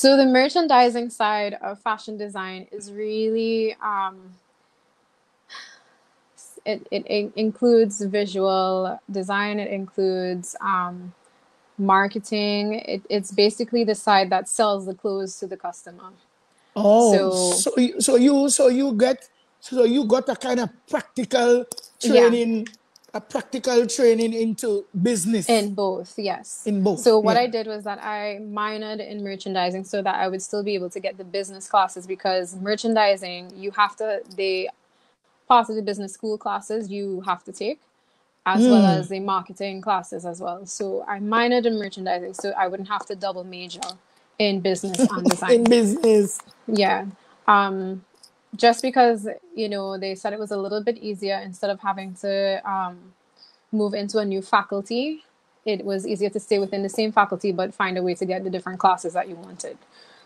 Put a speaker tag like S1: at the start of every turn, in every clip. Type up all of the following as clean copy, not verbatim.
S1: So the merchandising side of fashion design is really it includes visual design, it includes marketing. It's basically the side that sells the clothes to the customer.
S2: Oh,
S1: So
S2: so you got a kind of
S1: yeah,
S2: practical training into business
S1: in both, yes.
S2: in both.
S1: So what
S2: Yeah.
S1: I did was that I minored in merchandising so that I would still be able to get the business classes, because merchandising, you have to, they part of the business school classes you have to take, as well
S2: Hmm.
S1: as the marketing classes as well. So I minored in merchandising so I wouldn't have to double major in business and
S2: In
S1: design.
S2: business.
S1: Yeah. Um, just because, they said it was a little bit easier instead of having to move into a new faculty. It was easier to stay within the same faculty but find a way to get the different classes that you wanted.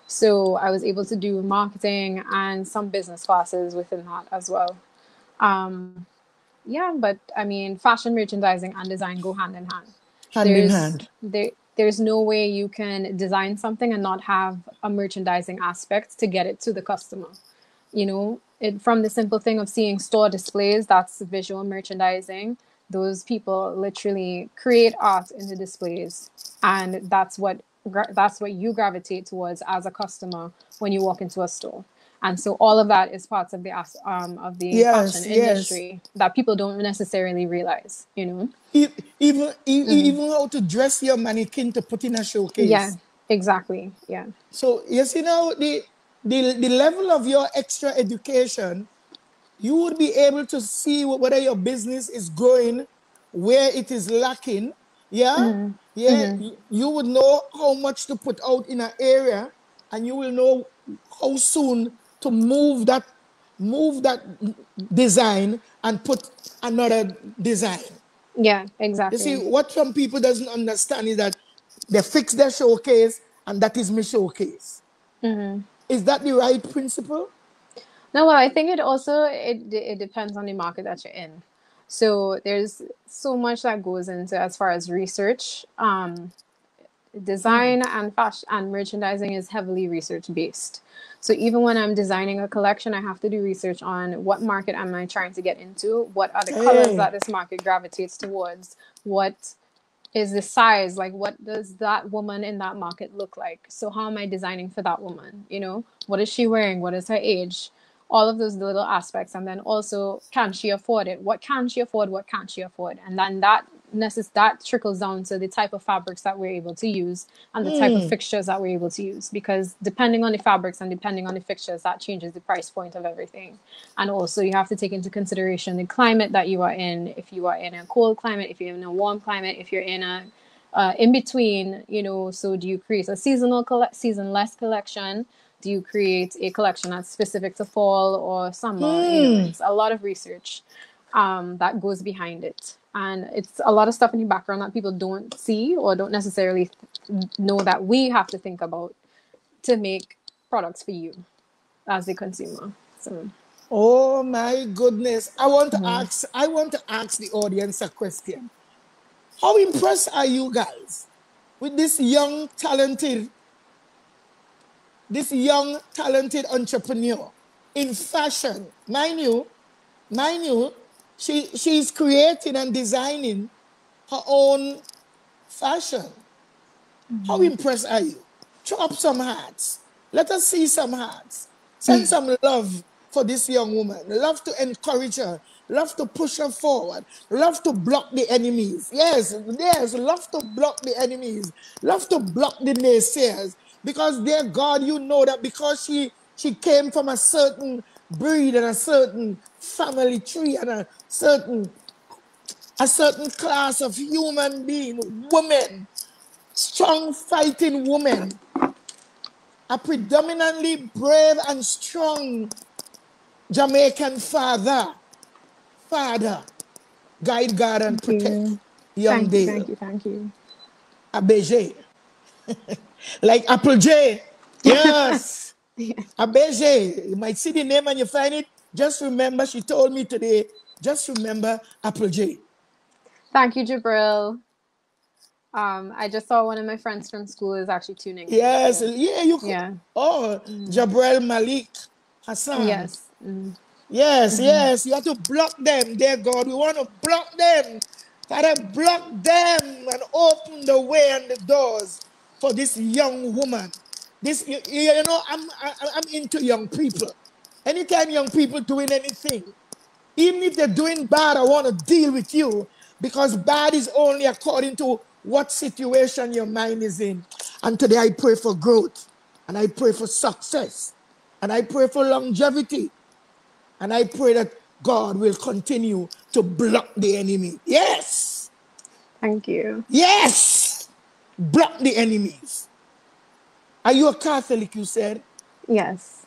S1: So I was able to do marketing and some business classes within that as well. Um, yeah, but I mean, fashion merchandising and design go hand in hand.
S2: Hand in
S1: There's
S2: hand.
S1: there's no way you can design something and not have a merchandising aspect to get it to the customer. It from the simple thing of seeing store displays, that's visual merchandising. Those people literally create art in the displays, and that's what you gravitate towards as a customer when you walk into a store. And so all of that is parts of the fashion
S2: Yes, yes.
S1: industry that people don't necessarily realize.
S2: Even how to dress your mannequin to put in a
S1: Yeah,
S2: showcase.
S1: exactly. Yeah.
S2: So yes, the level of your extra education, you would be able to see whether your business is growing, where it is lacking. Yeah, yeah.
S1: Hmm.
S2: You would know how much to put out in an area, and you will know how soon to move that design and put another design.
S1: Yeah,
S2: You see,
S1: exactly.
S2: what some people doesn't understand is that they fix their showcase and that is my showcase.
S1: Hmm.
S2: Is that the right principle?
S1: No, well, I think it depends on the market that you're in. So there's so much that goes into as far as research. Design and fashion and merchandising is heavily research based. So even when I'm designing a collection, I have to do research on what market am I trying to get into, what are the colors that
S2: Hey.
S1: this market gravitates towards, what is the size, like what does that woman in that market look like, so how am I designing for that woman, what is she wearing, what is her age, all of those little aspects. And then also, can she afford it, what can she afford, what can't she afford, and then that trickles down to the type of fabrics that we're able to use and the type of
S2: Hmm.
S1: fixtures that we're able to use, because depending on the fabrics and depending on the fixtures, that changes the price point of everything. And also you have to take into consideration the climate that you are in. If you are in a cold climate, if you're in a warm climate, if you're in a in between, so do you create a seasonless collection? Do you create a collection that's specific to fall or summer?
S2: Hmm.
S1: It's a lot of research that goes behind it. And it's a lot of stuff in the background that people don't see or don't necessarily know that we have to think about to make products for you as the consumer. So,
S2: Oh my goodness.
S1: mhm.
S2: I want to ask the audience a question. How impressed are you guys with this young talented entrepreneur in fashion? Mind you, she's creating and designing her own fashion. How impressed are you? Throw up some hearts. Let us see some hearts. Send some love for this young woman. Love to encourage her. Love to push her forward. Love to block the enemies. Yes, yes, love to block the enemies. Love to block the naysayers. Because, dear God, you know that because she came from a certain breed and a certain family tree and a certain class of human being, women, strong fighting woman, a predominantly brave and strong Jamaican father, guide, guard, and
S1: Thank
S2: protect
S1: you.
S2: young
S1: Thank you. Thank
S2: Dayle
S1: you. Thank you.
S2: Abeje, like Apple J. Yes, Abeje. You might see the name and you find it. Just remember, she told me today, just remember Apple J.
S1: Thank you, Jabril. I just saw one of my friends from school is actually tuning in.
S2: Yes,
S1: So,
S2: yeah, you could.
S1: yeah.
S2: Oh, Jabril Malik Hassan.
S1: Yes.
S2: Yes, yes, you have to block them, dear God. We want to block them. Father, block them and open the way and the doors for this young woman. This, you know, I'm into young people. Anytime young people doing anything, even if they're doing bad, I want to deal with you because bad is only according to what situation your mind is in. And today I pray for growth and I pray for success and I pray for longevity. And I pray that God will continue to block the enemy. Yes.
S1: Thank you.
S2: Yes. Block the enemies. Are you a Catholic, you said?
S1: Yes.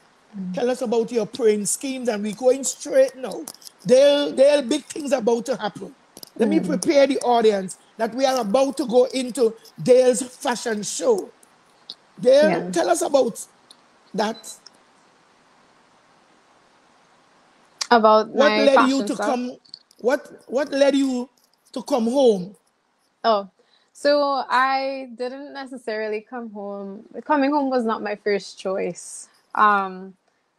S2: Tell us about your praying schemes and we're going straight now. There are big things about to happen. Let me prepare the audience that we are about to go into Dayle's fashion show. Dayle, tell us about that.
S1: About
S2: What
S1: my
S2: led you
S1: fashion
S2: to
S1: stuff.
S2: come? What led you to come home?
S1: Oh, so I didn't necessarily come home. Coming home was not my first choice.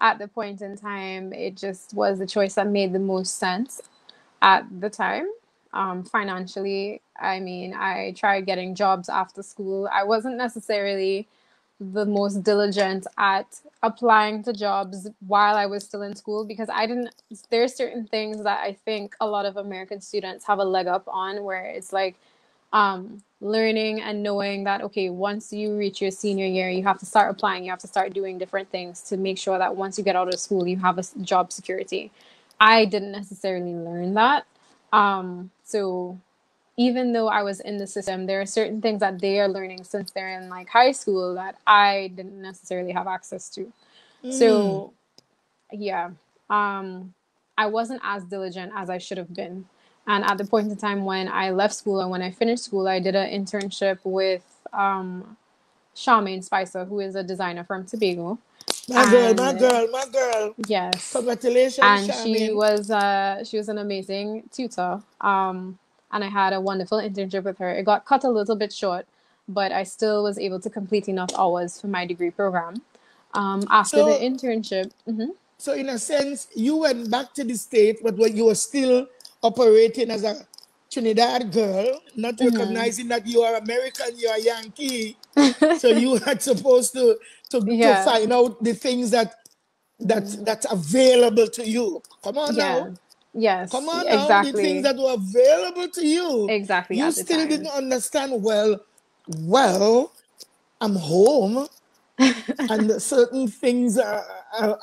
S1: At the point in time, it just was the choice that made the most sense at the time. Financially, I mean, I tried getting jobs after school. I wasn't necessarily the most diligent at applying to jobs while I was still in school because I didn't. There are certain things that I think a lot of American students have a leg up on, where it's like learning and knowing that, okay, once you reach your senior year, you have to start applying, you have to start doing different things to make sure that once you get out of school, you have a job security. I didn't necessarily learn that. So even though I was in the system, there are certain things that they are learning since they're in like high school that I didn't necessarily have access to. So yeah, I wasn't as diligent as I should have been. And at the point in time when I left school and when I finished school, I did an internship with Charmaine Spicer, who is a designer from Tobago.
S2: My girl, my
S1: And
S2: girl, my girl.
S1: yes,
S2: Congratulations,
S1: and
S2: Charmaine.
S1: she was an amazing tutor. And I had a wonderful internship with her. It got cut a little bit short, but I still was able to complete enough hours for my degree program. After the
S2: So,
S1: internship,
S2: so in a sense, you went back to the States, but when you were still operating as a Trinidad girl, not recognizing that you are American, you are Yankee. So you had supposed to
S1: yeah,
S2: find out the things that's available to you. Come on now.
S1: yeah, yes,
S2: Come on now. The things
S1: exactly,
S2: that were available to you.
S1: exactly
S2: You
S1: at the
S2: still didn't
S1: time.
S2: understand, well, I'm home and certain things are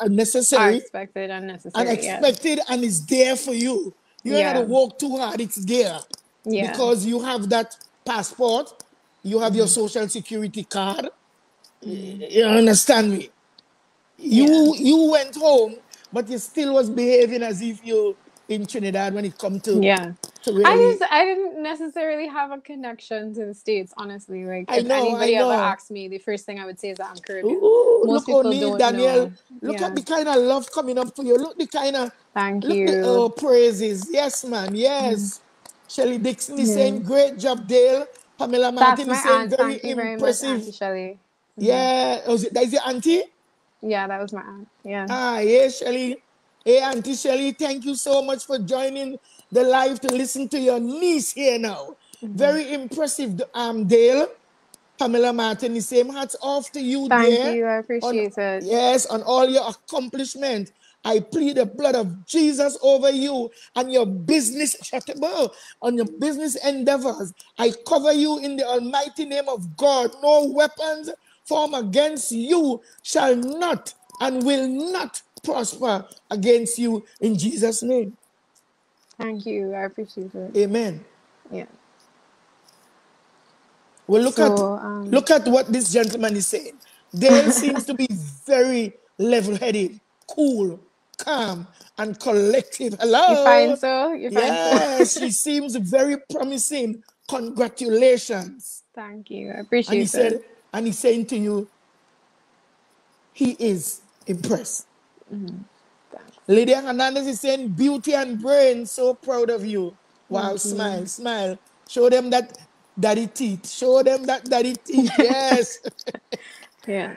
S1: Are
S2: necessary
S1: expected and
S2: and
S1: necessary. Yeah,
S2: expected and it's there for you. You ain't got to
S1: yeah,
S2: work too hard. It's there
S1: yeah,
S2: because you have that passport. You have your social security card. You understand me?
S1: yeah.
S2: You went home, but you still was behaving as if you in Trinidad when it come
S1: Yeah.
S2: to really.
S1: I didn't necessarily have a connection to the States, honestly. Like
S2: I
S1: if
S2: know, I
S1: anybody ever
S2: know.
S1: asked me, the first thing I would say is that I'm Caribbean.
S2: Ooh,
S1: Most
S2: look
S1: people
S2: O'Neill,
S1: don't
S2: Danielle.
S1: know.
S2: Look at
S1: Yeah.
S2: the kind of love coming up for you. Look the kind of
S1: Thank
S2: look the
S1: you.
S2: praises. Yes, man. Yes. Shelly Dixon is
S1: Yeah.
S2: saying great job, Dayle. Pamela
S1: That's
S2: Martin
S1: my
S2: is saying
S1: aunt.
S2: very
S1: Thank you very much,
S2: impressive.
S1: Auntie Shelley.
S2: Yeah. That is your auntie?
S1: Yeah, that was my aunt. Yeah.
S2: Ah, yeah, Shelly. Hey, Auntie Shelly, thank you so much for joining the live to listen to your niece here now. Very impressive, Dayle. Pamela Martin, the same hats off to you
S1: Thank
S2: there.
S1: you. I
S2: On
S1: appreciate it.
S2: yes, on all your accomplishment. I plead the blood of Jesus over you and your business on your business endeavors. I cover you in the almighty name of God. No weapons formed against you shall not and will not prosper against you in Jesus' name.
S1: Thank you. I appreciate it.
S2: Amen.
S1: Yeah.
S2: Well,
S1: So,
S2: look at what this gentleman is saying. Dayle seems to be very level-headed, cool, calm, and collective.
S1: you
S2: Hello.
S1: find so? You find so?
S2: Yes, she seems very promising. Congratulations.
S1: Thank you. I
S2: And he
S1: appreciate it.
S2: said, and he's saying to you, he is impressed.
S1: Thanks.
S2: Lydia Hernandez is saying, beauty and brain, so proud of you. Wow,
S1: Thank you.
S2: smile, smile. Show them that Daddy teeth. Show them that daddy teeth. Yes.
S1: Yeah.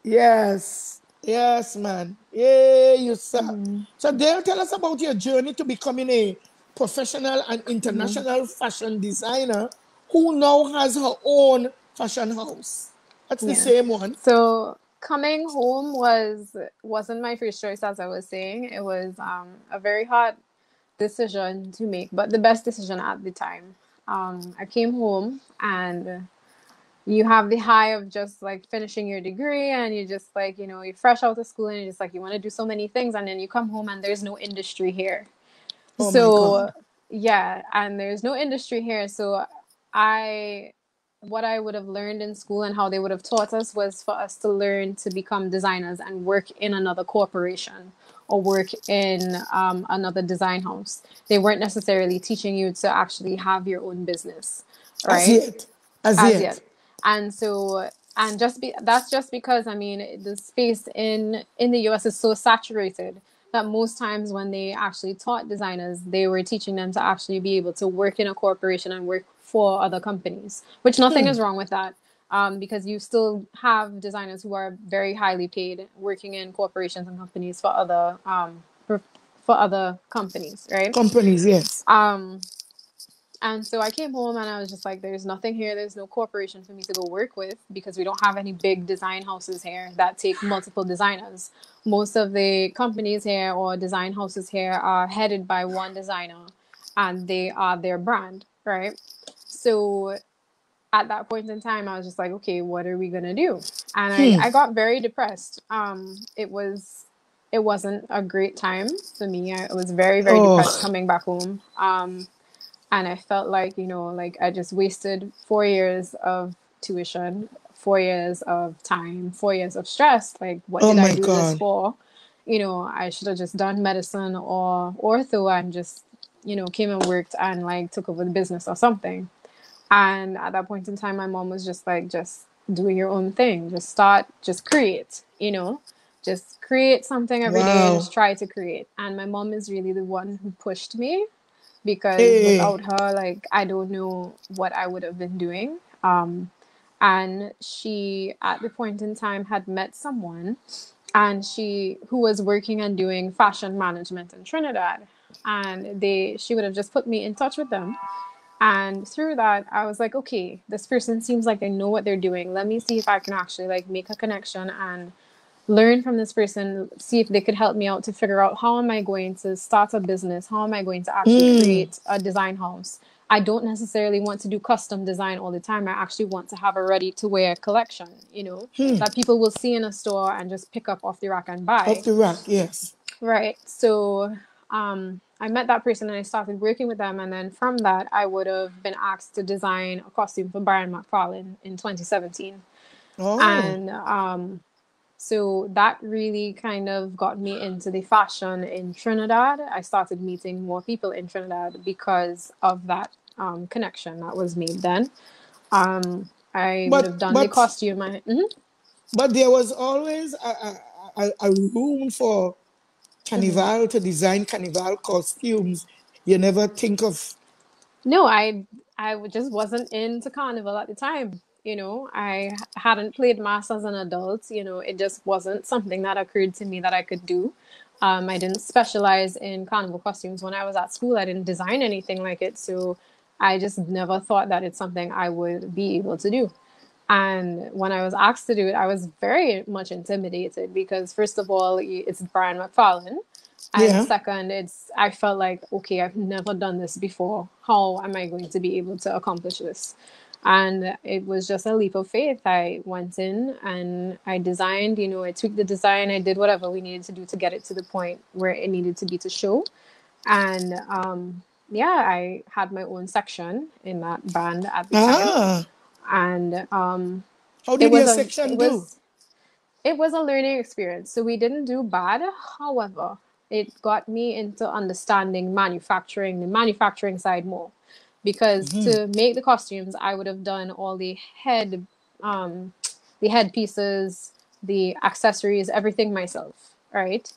S2: Yes. Yes, man. Yeah, you sir.
S1: Mm-hmm.
S2: So Dayle, tell us about your journey to becoming a professional and international fashion designer who now has her own fashion house. That's the
S1: Yeah.
S2: same one.
S1: So coming home wasn't my first choice, as I was saying. It was a very hard decision to make, but the best decision at the time. I came home and you have the high of just like finishing your degree and you just like, you know, you're fresh out of school and you're just like you want to do so many things and then you come home and there's no industry here.
S2: Oh my
S1: So
S2: God.
S1: yeah, and there's no industry here. So I what I would have learned in school and how they would have taught us was for us to learn to become designers and work in another corporation or work in another design house. They weren't necessarily teaching you to actually have your own business,
S2: As
S1: right?
S2: yet. As
S1: As
S2: yet.
S1: yet. And so and that's just because I mean the space in the US is so saturated that most times when they actually taught designers, they were teaching them to actually be able to work in a corporation and work for other companies, which nothing is wrong with that. Because you still have designers who are very highly paid working in corporations and companies for other companies, right?
S2: Companies, yes.
S1: And so I came home and I was just like, there's nothing here. There's no corporation for me to go work with because we don't have any big design houses here that take multiple designers. Most of the companies here or design houses here are headed by one designer and they are their brand, right? So at that point in time, I was just like, okay, what are we going to do? And I got very depressed. It wasn't a great time for me. I was very, very depressed
S2: Oh,
S1: coming back home. And I felt like, you know, like I just wasted 4 years of tuition, 4 years of time, 4 years of stress. Like, what
S2: oh
S1: did I
S2: my
S1: do this
S2: God.
S1: for? You know, I should have just done medicine or ortho and just, you know, came and worked and like took over the business or something. And at that point in time, my mom was just like, just do your own thing. Just start, just create, you know, just create something every day.
S2: Wow.
S1: Just try to create. And my mom is really the one who pushed me because
S2: Hey.
S1: without her, like, I don't know what I would have been doing. And she, at the point in time, had met someone and she who was working and doing fashion management in Trinidad. And she would have just put me in touch with them. And through that, I was like, okay, this person seems like they know what they're doing. Let me see if I can actually like make a connection and learn from this person, see if they could help me out to figure out how am I going to start a business? How am I going to actually create a design house? I don't necessarily want to do custom design all the time. I actually want to have a ready to wear collection, you know, that people will see in a store and just pick up off the rack and
S2: Off
S1: buy.
S2: the rack, yes.
S1: Right. So I met that person and I started working with them. And then from that, I would have been asked to design a costume for Brian McFarlane in 2017.
S2: Oh.
S1: And so that really kind of got me into the fashion in Trinidad. I started meeting more people in Trinidad because of that connection that was made then. I would have
S2: But
S1: done the
S2: but
S1: costume.
S2: but there was always a room for Carnival to design Carnival costumes. You never think of.
S1: No, just wasn't into carnival at the time. You know, I hadn't played mass as an adult. You know, it just wasn't something that occurred to me that I could do. I didn't specialize in carnival costumes when I was at school. I didn't design anything like it, so I just never thought that it's something I would be able to do. And when I was asked to do it, I was very much intimidated because, first of all, it's Brian McFarlane. And
S2: Yeah.
S1: second, I felt like, okay, I've never done this before. How am I going to be able to accomplish this? And it was just a leap of faith. I went in and I designed, you know, I tweaked the design. I did whatever we needed to do to get it to the point where it needed to be to show. And yeah, I had my own section in that band at the time.
S2: Ah.
S1: And
S2: How
S1: it
S2: did
S1: was
S2: your
S1: a
S2: section do?
S1: it was a learning experience. So we didn't do bad. However, it got me into understanding manufacturing, the manufacturing side more. Because to make the costumes, I would have done all the headpieces, the accessories, everything myself, right?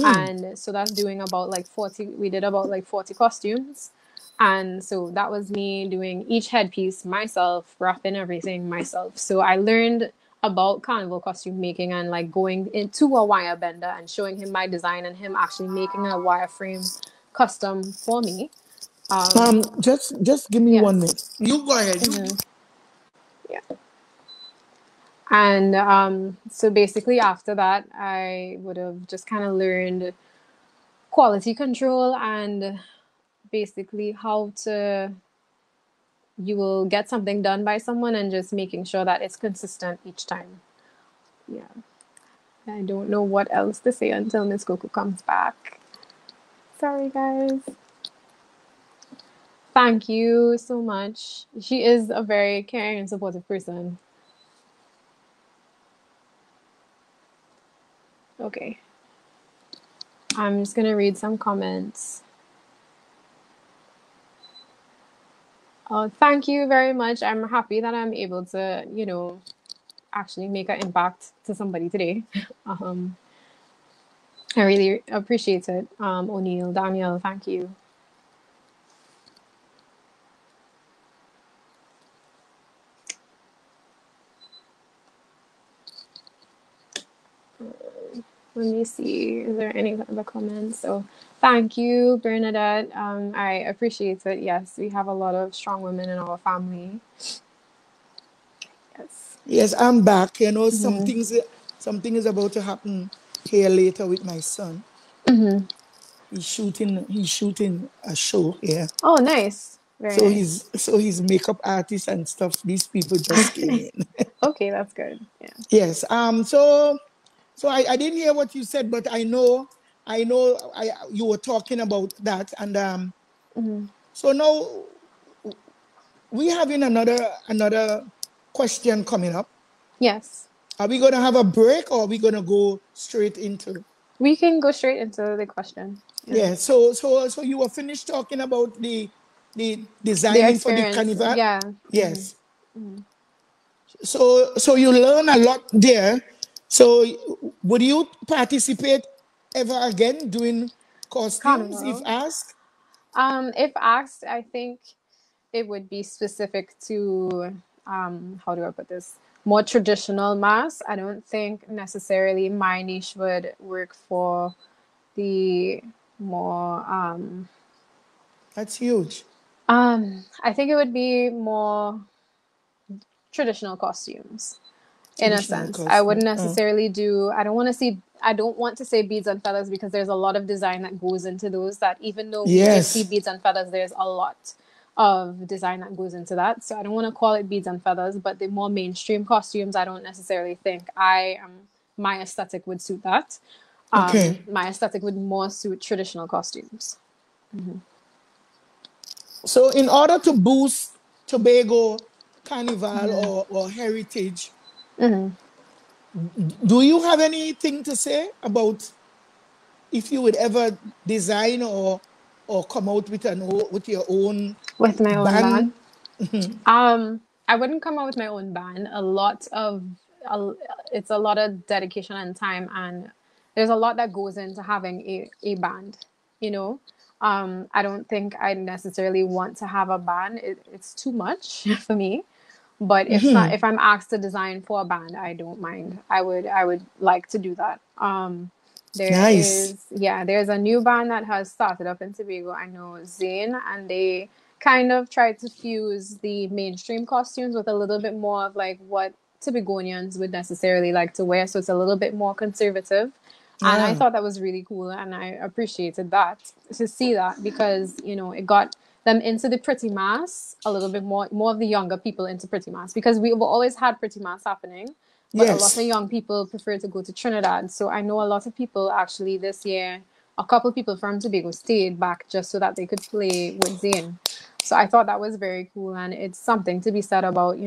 S1: And so that's doing about like 40, we did about like 40 costumes. And so that was me doing each headpiece myself, wrapping everything myself. So I learned about carnival costume making and like going into a wire bender and showing him my design and him actually making a wireframe custom for me.
S2: Just give me
S1: Yes.
S2: 1 minute. You go ahead.
S1: Yeah. And so basically after that, I would have just kind of learned quality control and basically how to you will get something done by someone and just making sure that it's consistent each time. Yeah. I don't know what else to say until Miss Coco comes back. Sorry, guys. Thank you so much. She is a very caring and supportive person. Okay. I'm just going to read some comments. Thank you very much. I'm happy that I'm able to, actually make an impact to somebody today. I really appreciate it. O'Neill, Daniel, thank you. Let me see. Is there any other comments? So, thank you, Bernadette. I appreciate it. Yes, we have a lot of strong women in our family. Yes.
S2: Yes, I'm back. You know, something is about to happen here later with my son. He's shooting a show here.
S1: Oh, nice. Very nice.
S2: He's makeup artist and stuff. These people just came in.
S1: Okay, that's good. Yeah.
S2: Yes. So I didn't hear what you said, but I know you were talking about that, and so now we having another question coming up.
S1: Yes.
S2: Are we gonna have a break or are we gonna go straight into?
S1: We can go straight into the question.
S2: Yeah. So you were finished talking about the designing for the
S1: experience.
S2: carnival.
S1: Yeah.
S2: Yes. So you learn a lot there. So would you participate ever again doing costumes if
S1: Carnival.
S2: asked?
S1: If asked, I think it would be specific to how do I put this? More traditional mass. I don't think necessarily my niche would work for the more
S2: That's huge.
S1: I think it would be more traditional costumes in a
S2: Traditional
S1: sense. I
S2: costume.
S1: wouldn't necessarily do I don't want to say beads and feathers because there's a lot of design that goes into those that even though we just see
S2: Yes.
S1: beads and feathers, there's a lot of design that goes into that. So I don't want to call it beads and feathers, but the more mainstream costumes, I don't necessarily think my aesthetic would suit that.
S2: Okay.
S1: My aesthetic would more suit traditional costumes.
S2: So in order to boost Tobago carnival or heritage, do you have anything to say about if you would ever design or come out with your own
S1: With my own
S2: band?
S1: band. I wouldn't come out with my own band. It's a lot of dedication and time, and there's a lot that goes into having a band. You know, I don't think I necessarily want to have a band. It's too much for me. But if I'm asked to design for a band, I don't mind. I would like to do that.
S2: Nice.
S1: There's a new band that has started up in Tobago. I know Zane, and they kind of try to fuse the mainstream costumes with a little bit more of like what Tobagonians would necessarily like to wear. So it's a little bit more conservative. And I thought that was really cool, and I appreciated that to see that because it got them into the pretty mass a little bit more of the younger people into pretty mass because we've always had pretty mass happening. But a lot
S2: Yes.
S1: of young people prefer to go to Trinidad. So I know a lot of people actually this year, a couple people from Tobago stayed back just so that they could play with Zane. So I thought that was very cool. And it's something to be said about,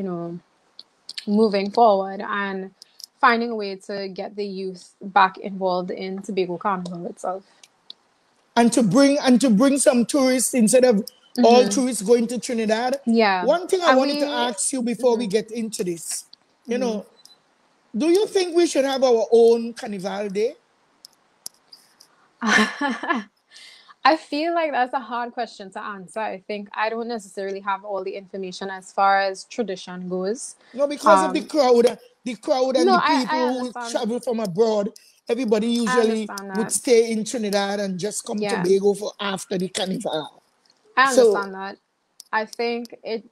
S1: moving forward and finding a way to get the youth back involved in Tobago Carnival itself.
S2: And to bring some tourists instead of all tourists going to Trinidad.
S1: Yeah.
S2: One thing I wanted to ask you before we get into this, do you think we should have our own Carnival Day?
S1: I feel like that's a hard question to answer. I think I don't necessarily have all the information as far as tradition goes.
S2: No, because of the crowd and
S1: No,
S2: the
S1: I
S2: people who
S1: understand.
S2: travel from abroad, everybody
S1: I
S2: usually
S1: understand
S2: would
S1: that.
S2: stay in Trinidad and just come to
S1: Yeah,
S2: Tobago for after the carnival.
S1: I
S2: So,
S1: understand that. I think it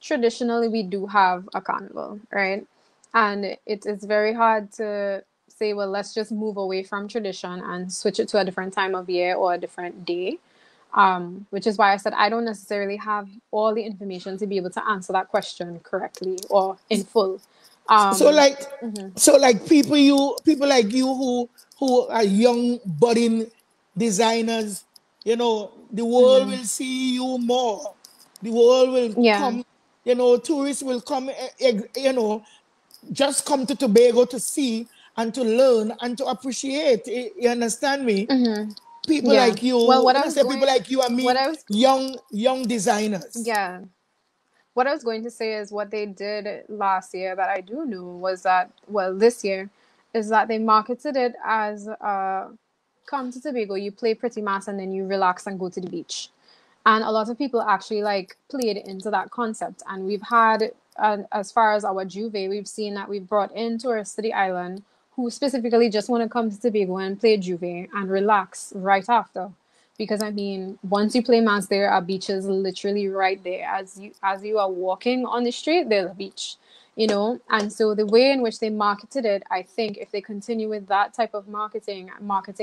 S1: traditionally we do have a carnival, right? And it's very hard to say, well, let's just move away from tradition and switch it to a different time of year or a different day. Which is why I said I don't necessarily have all the information to be able to answer that question correctly or in full.
S2: so
S1: Um,
S2: like, so like people like you who are young budding designers, the world will see you more. The world will
S1: yeah,
S2: come, tourists will come, just come to Tobago to see and to learn and to appreciate. You understand me? People
S1: yeah.
S2: like you,
S1: Well,
S2: when I say people like you, I
S1: what
S2: mean
S1: I was,
S2: young designers.
S1: yeah, what I was going to say is what they did last year that I do know was that, well, this year, is that they marketed it as come to Tobago, you play pretty mass, and then you relax and go to the beach. And a lot of people actually like played into that concept. And we've had, as far as our Juve, we've seen that we've brought in tourists to the island who specifically just want to come to Tobago and play Juve and relax right after. Because I mean, once you play mass, there are beaches literally right there. As you are walking on the street, there's a beach, And so the way in which they marketed it, I think if they continue with that type of marketing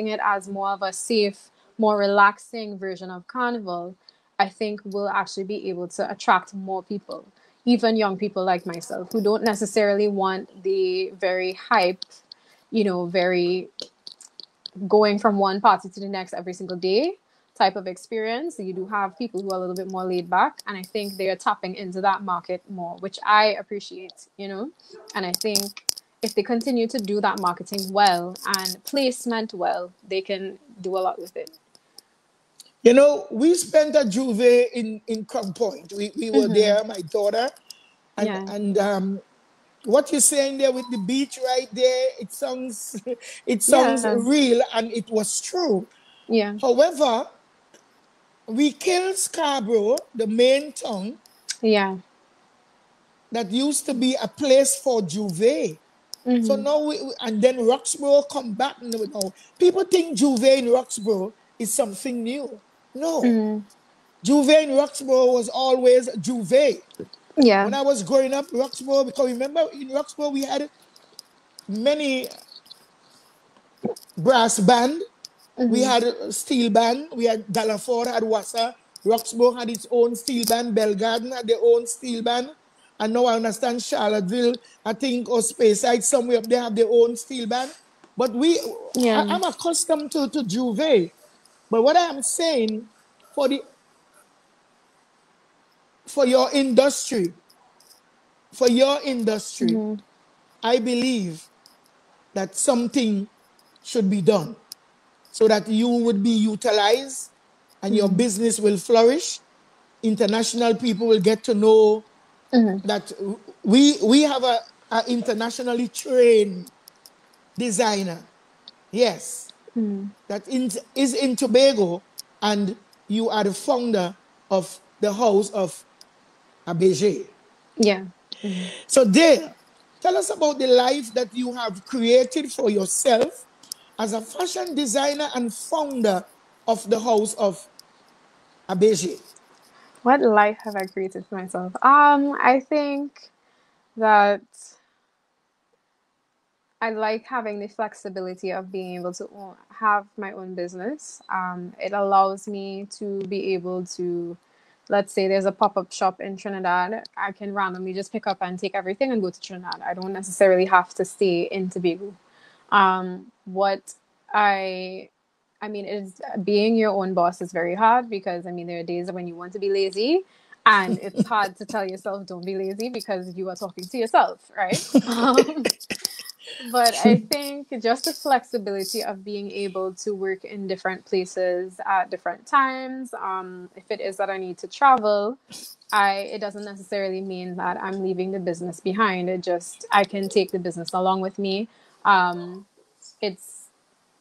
S1: it as more of a safe, more relaxing version of carnival, I think we'll actually be able to attract more people, even young people like myself who don't necessarily want the very hype, very going from one party to the next every single day type of experience. You do have people who are a little bit more laid back, and I think they are tapping into that market more, which I appreciate. And I think if they continue to do that marketing well and placement well, they can do a lot with it.
S2: We spent a Juve in Crown Point. We were there, my daughter, and
S1: Yeah.
S2: what you're saying there with the beach right there, it sounds it sounds
S1: Yeah.
S2: real, and it was true.
S1: Yeah.
S2: However, we killed Scarborough, the main town
S1: Yeah.
S2: that used to be a place for Juve. So now and then Roxborough come back now. People think Juve in Roxborough is something new. No. Juve in Roxborough was always Juve.
S1: Yeah.
S2: When I was growing up, Roxborough, because remember in Roxborough we had many brass band, we had a steel band, we had Dalaford had Wassa, Roxborough had its own steel band, Belgarden had their own steel band, and now I understand Charlottesville, I think, or Speyside, somewhere up there have their own steel band. But
S1: Yeah.
S2: I'm accustomed to Juve. But what I am saying, for the for your industry, for your industry, I believe that something should be done so that you would be utilized and your business will flourish. International people will get to know that we have a internationally trained designer. Yes, that is in Tobago, and you are the founder of the house of Abeje.
S1: Yeah.
S2: So Dayle, tell us about the life that you have created for yourself as a fashion designer and founder of the house of Abeje.
S1: What life have I created for myself? I think that I like having the flexibility of being able to have my own business. It allows me to be able to, let's say there's a pop-up shop in Trinidad, I can randomly just pick up and take everything and go to Trinidad. I don't necessarily have to stay in Tobago. What I I mean, it's being your own boss is very hard because I mean there are days when you want to be lazy, and it's hard to tell yourself don't be lazy because you are talking to yourself, right? But I think just the flexibility of being able to work in different places at different times. If it is that I need to travel, it doesn't necessarily mean that I'm leaving the business behind. It just I can take the business along with me. It's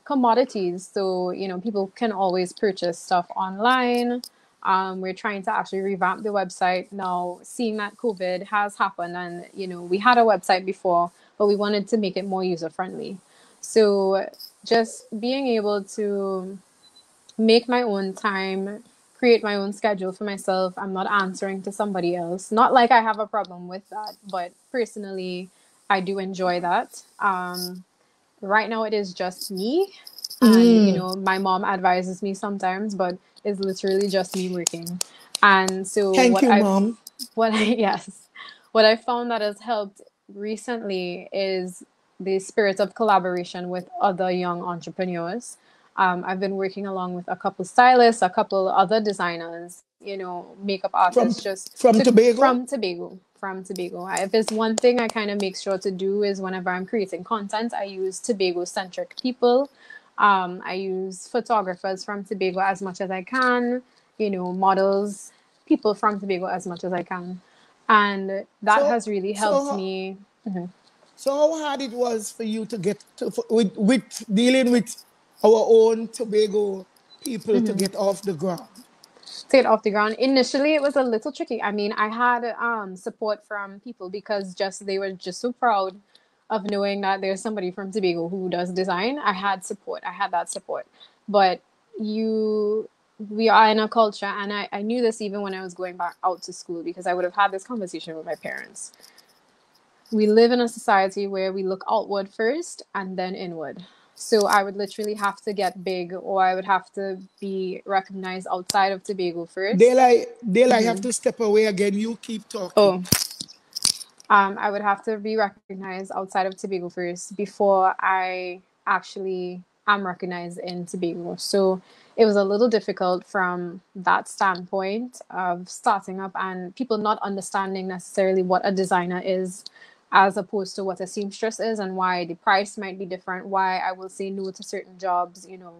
S1: commodities. So, you know, people can always purchase stuff online. We're trying to actually revamp the website now, seeing that COVID has happened. And, you know, we had a website before, but we wanted to make it more user friendly. So just being able to make my own time, create my own schedule for myself. I'm not answering to somebody else. Not like I have a problem with that, but personally, I do enjoy that. Right now, it is just me. And, you know, my mom advises me sometimes, but it's literally just me working. And so
S2: Thank you, Mom.
S1: yes, what I found that has helped recently is the spirit of collaboration with other young entrepreneurs. I've been working along with a couple stylists, a couple other designers, you know, makeup artists, just
S2: From Tobago?
S1: From Tobago. If there's one thing I kind of make sure to do is whenever I'm creating content, I use Tobago-centric people. I use photographers from Tobago as much as I can, you know, models, people from Tobago as much as I can. And that has really helped me.
S2: So how hard it was for you to get to, with dealing with our own Tobago people to get off the ground?
S1: To get off the ground. Initially, it was a little tricky. I mean, I had support from people because just they were just so proud of knowing that there's somebody from Tobago who does design. I had support. I had that support. But we are in a culture, and I knew this even when I was going back out to school because I would have had this conversation with my parents. We live in a society where we look outward first and then inward. So I would literally have to get big, or I would have to be recognized outside of Tobago first.
S2: Dayle, I have to step away again. You keep talking.
S1: Oh, I would have to be recognized outside of Tobago first before I actually am recognized in Tobago. So it was a little difficult from that standpoint of starting up and people not understanding necessarily what a designer is as opposed to what a seamstress is and why the price might be different, why I will say no to certain jobs, you know.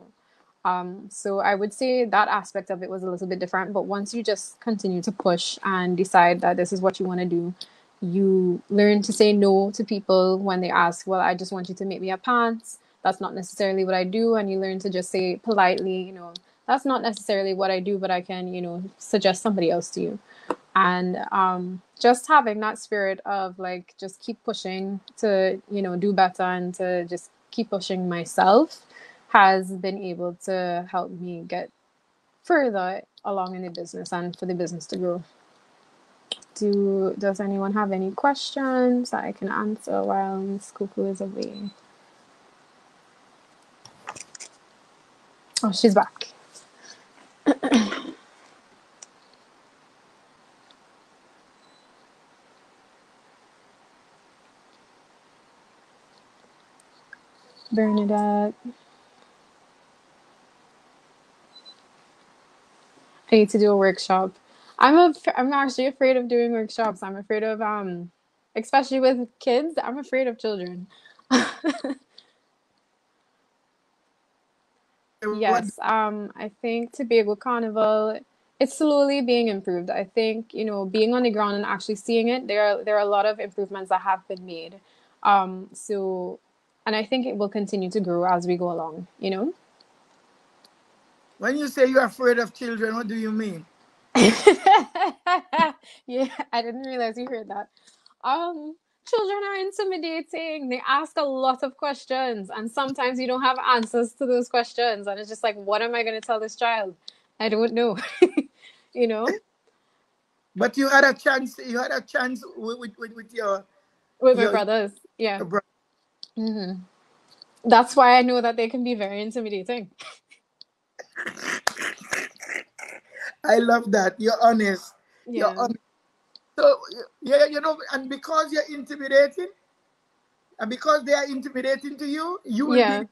S1: So I would say that aspect of it was a little bit different. But once you just continue to push and decide that this is what you want to do, you learn to say no to people when they ask, well, I just want you to make me a pants. That's not necessarily what I do. And you learn to just say politely, you know, that's not necessarily what I do, but I can, you know, suggest somebody else to you. And just having that spirit of like, just keep pushing to, you know, do better and to just keep pushing myself has been able to help me get further along in the business and for the business to grow. Does anyone have any questions that I can answer while Miss Coco is away? Oh, she's back. Bernadette. I need to do a workshop. I'm actually afraid of doing workshops. I'm afraid of especially with kids, I'm afraid of children. Yes, I think Tobago Carnival, it's slowly being improved. I think, you know, being on the ground and actually seeing it, there are a lot of improvements that have been made. So and I think it will continue to grow as we go along, you know?
S2: When you say you're afraid of children, what do you mean?
S1: Yeah, I didn't realize you heard that. Children are intimidating. They ask a lot of questions, and sometimes you don't have answers to those questions. And it's just like, what am I going to tell this child? I don't know. You know?
S2: But you had a chance. You had a chance with
S1: With my
S2: your,
S1: brothers. Yeah.
S2: your brother.
S1: Mm-hmm. That's why I know that they can be very intimidating.
S2: I love that. You're honest. You're
S1: Yeah.
S2: honest. So yeah, you know, and because you're intimidating, and because they are intimidating to you, you will be
S1: Yeah.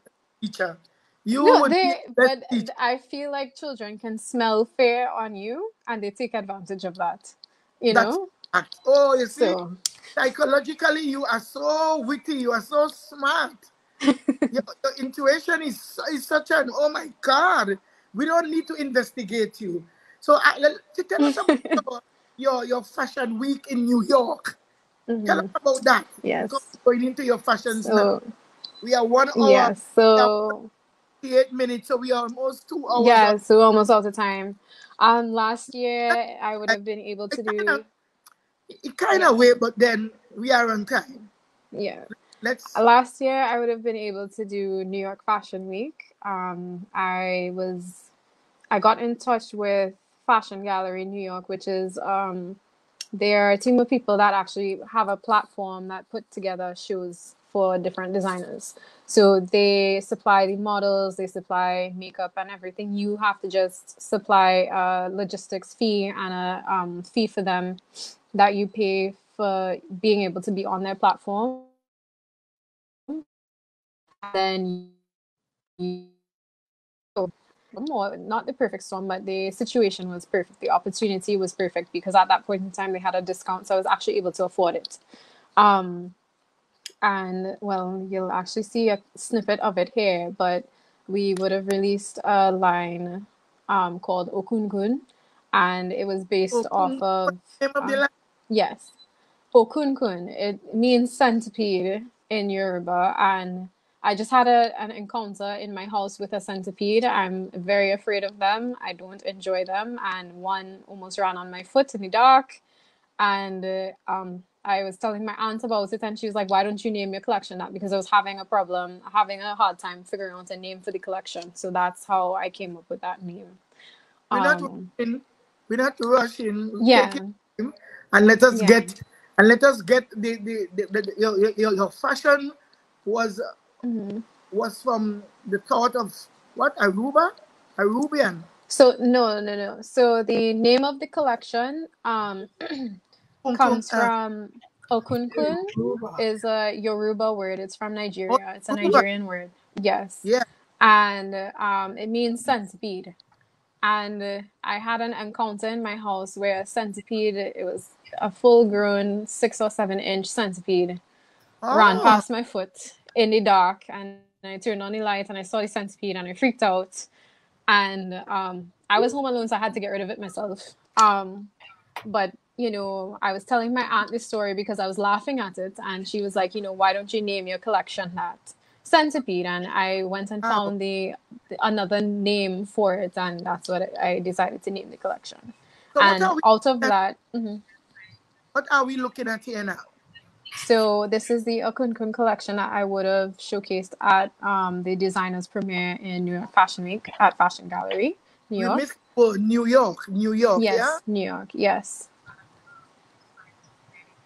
S2: the teacher. You
S1: No,
S2: would be the best
S1: but
S2: teacher.
S1: I feel like children can smell fear on you and they take advantage of that, you
S2: That's
S1: know?
S2: fact. Oh, you see,
S1: So,
S2: psychologically, you are so witty. You are so smart. Your intuition is such an, oh my God, we don't need to investigate you. So to tell us about your fashion week in New York. Tell us
S1: hmm
S2: about that. Because
S1: yes.
S2: we're going into your fashions now.
S1: So,
S2: We are 1 hour.
S1: yes. So,
S2: 8 minutes, so we are almost 2 hours.
S1: Yeah, so almost all the time. Last year I would have been able to do.
S2: It kind
S1: Yeah,
S2: of way, but then we are on time.
S1: yeah.
S2: Let's.
S1: Last year I would have been able to do New York Fashion Week. I got in touch with Fashion Gallery New York, which is they're a team of people that actually have a platform that put together shows for different designers. So they supply the models, they supply makeup and everything. You have to just supply a logistics fee and a fee for them that you pay for being able to be on their platform. And then you more not the perfect storm, but the situation was perfect. The opportunity was perfect because at that point in time they had a discount, so I was actually able to afford it. Um, and well, you'll actually see a snippet of it here, but we would have released a line called OKUKUN, and it was based off of yes, OKUKUN. It means centipede in Yoruba, and I just had an encounter in my house with a centipede. I'm very afraid of them. I don't enjoy them, and one almost ran on my foot in the dark. And I was telling my aunt about it, and she was like, "Why don't you name your collection that?" Because I was having a problem, having a hard time figuring out a name for the collection. So that's how I came up with that name.
S2: We're not rushing. We're not rushing.
S1: Yeah.
S2: Take it and let us get your fashion was was from the thought of what Arubian.
S1: So no. So the name of the collection comes from OKUKUN is a Yoruba word. It's from Nigeria. It's a Nigerian word. Yes.
S2: Yeah.
S1: And it means centipede. And I had an encounter in my house where a centipede, it was a full-grown 6 or 7 inch centipede, ran past my foot in the dark, and I turned on the light and I saw the centipede and I freaked out. And I was home alone, so I had to get rid of it myself. But you know, I was telling my aunt this story because I was laughing at it, and she was like, you know, why don't you name your collection that centipede? And I went and found the another name for it, and that's what I decided to name the collection.
S2: So
S1: and out of that,
S2: what are we looking at here now?
S1: So this is the OKUKUN collection that I would have showcased at the designers premiere in New York Fashion Week at Fashion Gallery, New York.
S2: New York,
S1: yes,
S2: yeah?
S1: New York, yes.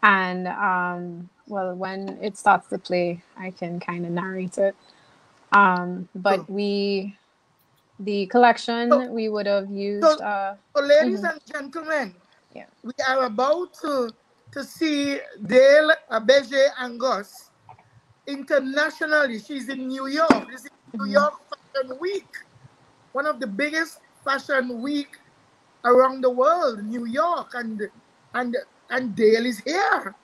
S1: And well, when it starts to play, I can kind of narrate it. But the collection we would have used.
S2: So ladies and gentlemen, we are about to see Dayle Abeje Angus internationally. She's in New York. This is New York Fashion Week, one of the biggest fashion week around the world. New York, and Dayle is here.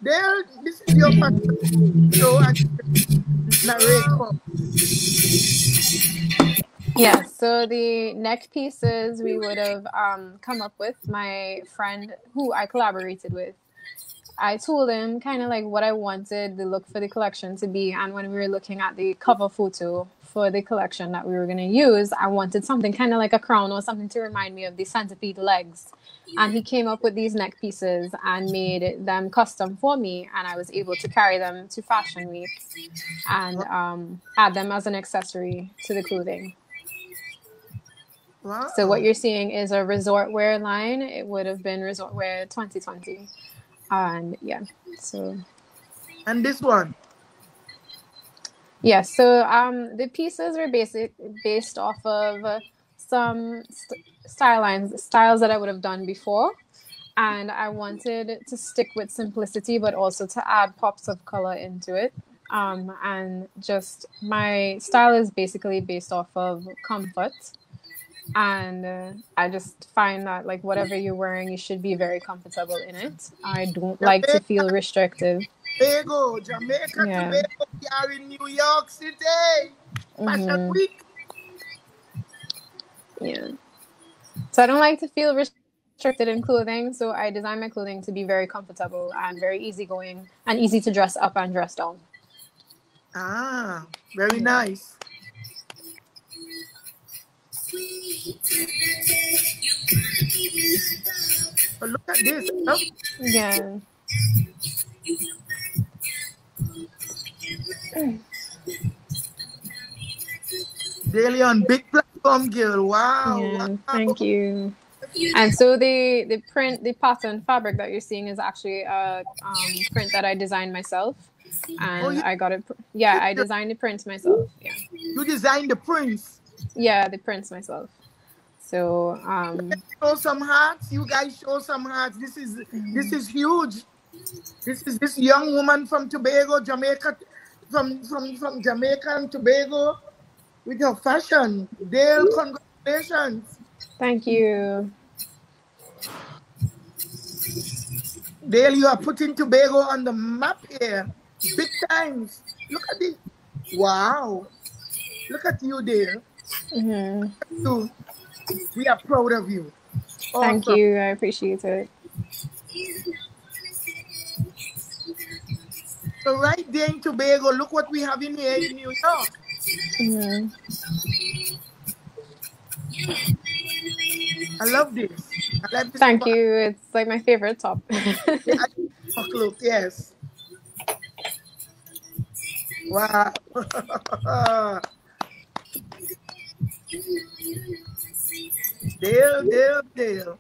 S2: Dayle, this is your fashion show and narrate for.
S1: Yes, so the neck pieces we would have come up with. My friend who I collaborated with, I told him kind of like what I wanted the look for the collection to be. And when we were looking at the cover photo for the collection that we were going to use, I wanted something kind of like a crown or something to remind me of the centipede legs. And he came up with these neck pieces and made them custom for me. And I was able to carry them to Fashion Week and add them as an accessory to the clothing.
S2: Wow.
S1: So what you're seeing is a resort wear line. It would have been resort wear 2020. And yeah, so.
S2: And this one?
S1: Yeah, so the pieces were based off of some styles that I would have done before. And I wanted to stick with simplicity, but also to add pops of color into it. And just my style is basically based off of comfort. And I just find that like whatever you're wearing, you should be very comfortable in it. I don't like to feel restrictive.
S2: Jamaica, Tobago, we are in New York City. Fashion Week.
S1: Yeah. So I don't like to feel restricted in clothing, so I design my clothing to be very comfortable and very easygoing and easy to dress up and dress down.
S2: Ah, very nice. But look at this. Huh?
S1: Yeah.
S2: Dayle on big platform, girl. Wow.
S1: Yeah.
S2: Wow.
S1: Thank you. And so the pattern fabric that you're seeing is actually a print that I designed myself,
S2: Oh,
S1: and
S2: you,
S1: I got it. Yeah, I designed the prints myself. Yeah.
S2: you designed the prints.
S1: Yeah, the prints myself. So
S2: Show some hearts. You guys show some hearts. This is huge. This young woman from Tobago, Jamaica, from Jamaica and Tobago with her fashion. Dayle, congratulations.
S1: thank you.
S2: Dayle, you are putting Tobago on the map here. Big times. Look at this. Wow. Look at you, Dayle.
S1: Mm-hmm.
S2: We are proud of you.
S1: Thank
S2: Awesome.
S1: you. I appreciate it.
S2: So right there in Tobago, look what we have in here in New York.
S1: Mm-hmm.
S2: I love this. I like this.
S1: Thank you. It's like my favorite top.
S2: Yeah, look, yes. Wow. Dayle.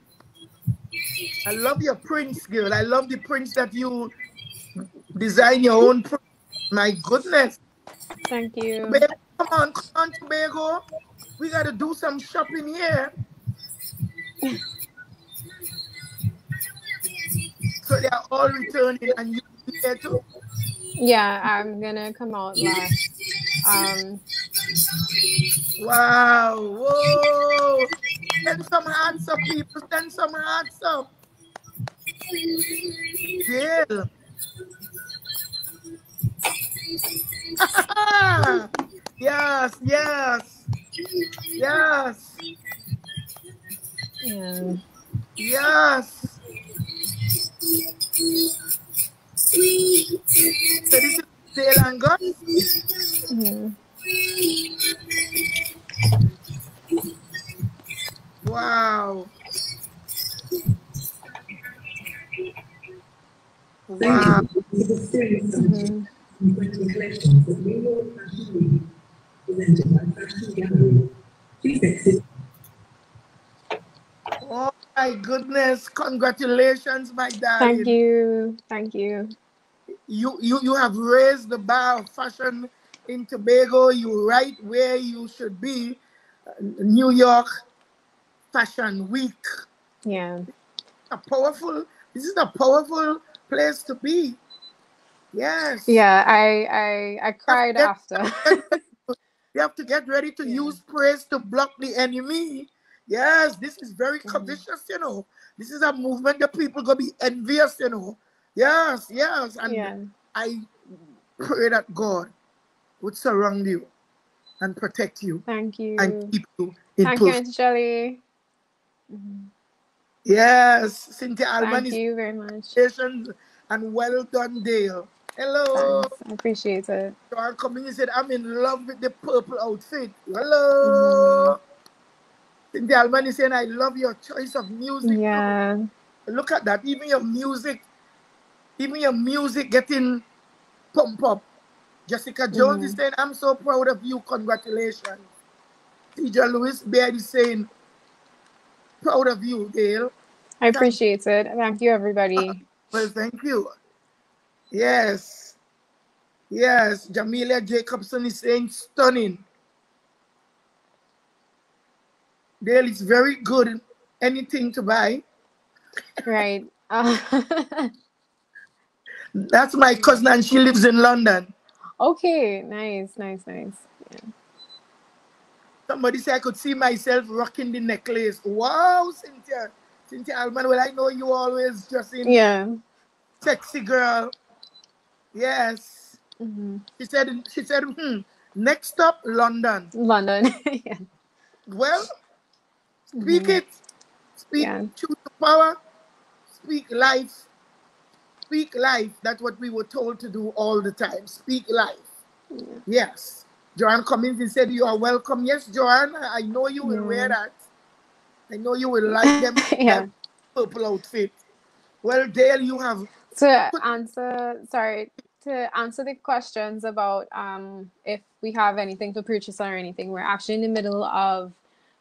S2: I love your prints, girl. I love the prints that you design your own print. My goodness.
S1: Thank you.
S2: Tobago, come on, Tobago. We got to do some shopping here. So they are all returning and you here too?
S1: Yeah, I'm gonna come out last.
S2: Wow. Whoa. Send some hearts up, people. Send some hearts up. Dayle. Yes.
S1: Yeah.
S2: Yes. So this is Dayle Angus.
S1: Mm-hmm.
S2: Wow. Wow.
S1: Mm-hmm.
S3: Collections of New York Fashion Week presented by Fashion Gallery. Please exit.
S2: Oh my goodness. Congratulations, my
S1: Thank
S2: darling.
S1: you. Thank you.
S2: You have raised the bar of fashion in Tobago. You're right where you should be. New York Fashion Week.
S1: Yeah.
S2: This is a powerful place to be. Yes.
S1: Yeah, I cried after.
S2: You have to get ready to use praise to block the enemy. Yes, this is very covetous, you know. This is a movement that people gonna be envious, you know. Yes. And I pray that God would surround you and protect you.
S1: Thank you.
S2: And keep you in
S1: Thank you, Auntie Shelley. Mm-hmm.
S2: Yes, Cynthia Alman
S1: Thank you very much.
S2: And well done, Dayle. Hello.
S1: Thanks. I appreciate it.
S2: Joanne coming and said, I'm in love with the purple outfit. Hello. Cynthia Alman is saying, I love your choice of music.
S1: Yeah.
S2: Too. Look at that. Even your music getting pumped up. Jessica Jones is saying, I'm so proud of you. Congratulations. TJ Lewis Baird is saying, proud of you, Dayle.
S1: I appreciate it. Thank you, everybody.
S2: Well, thank you. Yes. Jamelia Jacobson is saying, stunning. Dayle is very good. Anything to buy.
S1: Right.
S2: That's my cousin and she lives in London.
S1: Okay. Nice. Yeah.
S2: Somebody said I could see myself rocking the necklace. Wow, Cynthia Alman. Well, I know you always just in sexy girl. Yes. She said, next stop, London.
S1: Yeah.
S2: Well, speak it. Speak truth to power. Speak life. Speak life. That's what we were told to do all the time. Speak life. Yes. Joanne Cummings said you are welcome. Yes, Joanne, I know you will wear that. I know you will like them.
S1: Yeah.
S2: Purple outfit. Well, Dayle, you have
S1: To answer the questions about if we have anything to purchase or anything, we're actually in the middle of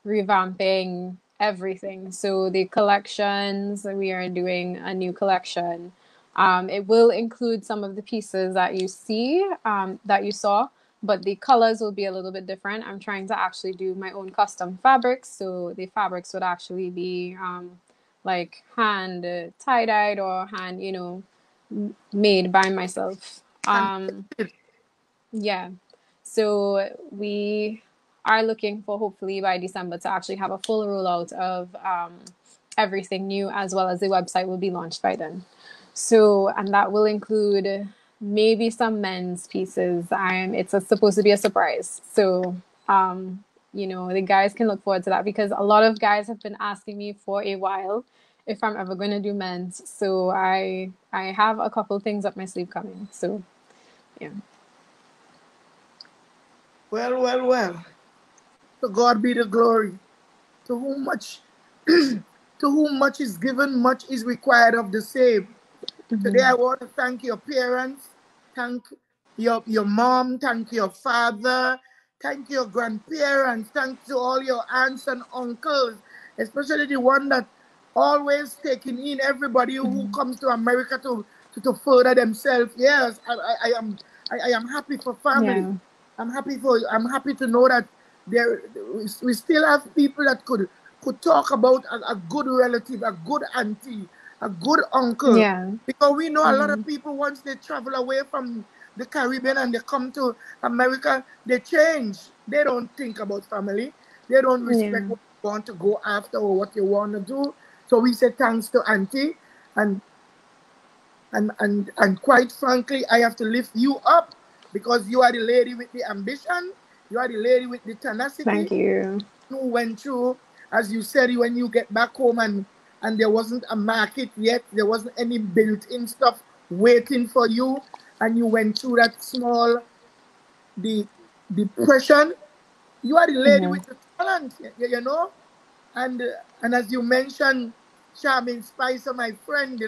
S1: revamping everything. So the collections, we are doing a new collection. It will include some of the pieces that you see, that you saw, but the colors will be a little bit different. I'm trying to actually do my own custom fabrics, so the fabrics would actually be like hand tie-dyed or hand, made by myself. Yeah. So we are looking for hopefully by December to actually have a full rollout of everything new, as well as the website will be launched by then. So, and that will include maybe some men's pieces. Supposed to be a surprise. So, the guys can look forward to that, because a lot of guys have been asking me for a while if I'm ever going to do men's. So I have a couple things up my sleeve coming. So, yeah.
S2: well. To God be the glory. To whom much to whom much is given, much is required of the same. Today I want to thank your parents, thank your mom, thank your father, thank your grandparents, thank to all your aunts and uncles, especially the one that always taking in everybody who comes to America to further themselves. Yes, I am happy for family.
S1: Yeah.
S2: I'm happy to know that we still have people that could talk about a good relative, a good auntie, a good uncle.
S1: Yeah.
S2: Because we know a lot of people, once they travel away from the Caribbean and they come to America, they change. They don't think about family. They don't respect
S1: Yeah.
S2: what you want to go after or what you want to do. So we say thanks to auntie, and and quite frankly, I have to lift you up, because you are the lady with the ambition. You are the lady with the tenacity
S1: Thank you.
S2: who went through, as you said, when you get back home and there wasn't a market yet, there wasn't any built-in stuff waiting for you, and you went through that small the depression. You are the lady with the talent, you know. And as you mentioned, Charmaine Spicer, my friend,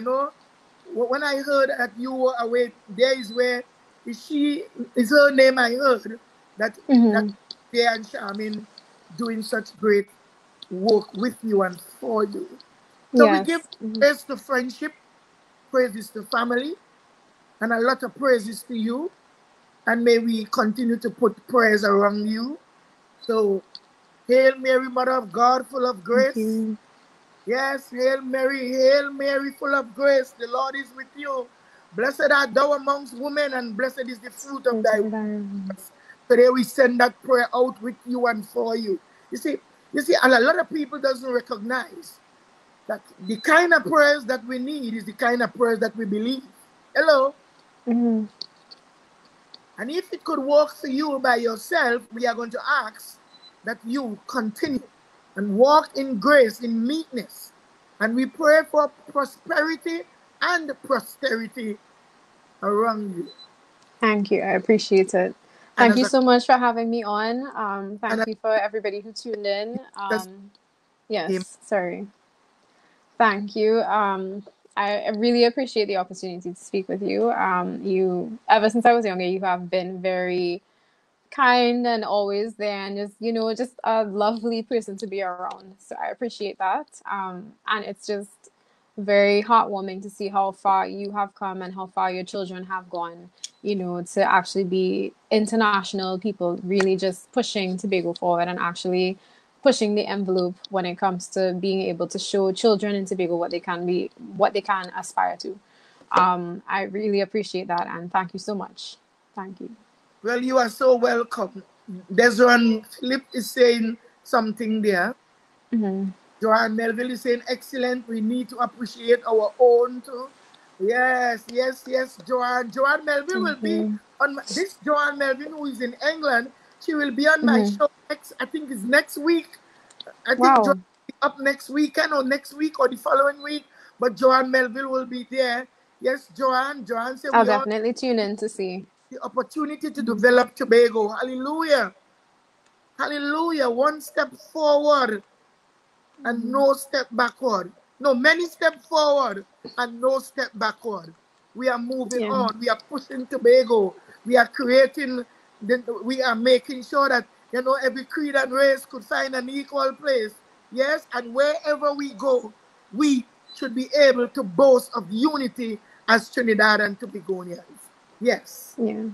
S2: when I heard that you were away, there is where is her name I heard that they and Charmaine doing such great work with you and for you. So we give
S1: Yes.
S2: praise to friendship, praises to family, and a lot of praises to you. And may we continue to put prayers around you. So, Hail Mary, Mother of God, full of
S1: Thank
S2: grace.
S1: you.
S2: Yes, Hail Mary, full of grace. The Lord is with you. Blessed art thou amongst women, and blessed is the fruit of thy womb. Today we send that prayer out with you and for you. You see, and a lot of people doesn't recognize that the kind of prayers that we need is the kind of prayers that we believe. Hello?
S1: Mm-hmm.
S2: And if it could work for you by yourself, we are going to ask that you continue and walk in grace, in meekness. And we pray for prosperity and posterity around you.
S1: Thank you. I appreciate it.
S2: And
S1: Thank
S2: as
S1: you
S2: a
S1: so much for having me on.
S2: and
S1: Thank you for everybody who tuned in.
S2: as
S1: Yes, sorry. Thank you. I really appreciate the opportunity to speak with you. Ever since I was younger, you have been very kind and always there, and just a lovely person to be around. So I appreciate that. And it's just very heartwarming to see how far you have come and how far your children have gone, to actually be international people, really just pushing Tobago forward and actually pushing the envelope when it comes to being able to show children in Tobago what they can be, what they can aspire to. I really appreciate that, and thank you so much. Thank you.
S2: well, you are so welcome. Desron Philip is saying something there. Joanne Melville is saying, excellent. We need to appreciate our own too. Yes, Joanne. Joanne Melville will
S1: Thank
S2: be
S1: you.
S2: on this Joanne Melville, who is in England. She will be on my show next, I think it's next week. I think Joanne
S1: Wow.
S2: will be up next weekend or next week or the following week. But Joanne Melville will be there. Yes, Joanne. Joanne said
S1: I'll
S2: we all
S1: definitely tune in to see.
S2: the opportunity to develop Tobago. Hallelujah. Hallelujah. One step forward and no step backward. No, many steps forward and no step backward. We are moving on. We are pushing Tobago. We are creating, we are making sure that, you know, every creed and race could find an equal place. Yes, and wherever we go, we should be able to boast of unity as Trinidad and Tobagonians. Yes.
S1: Yeah.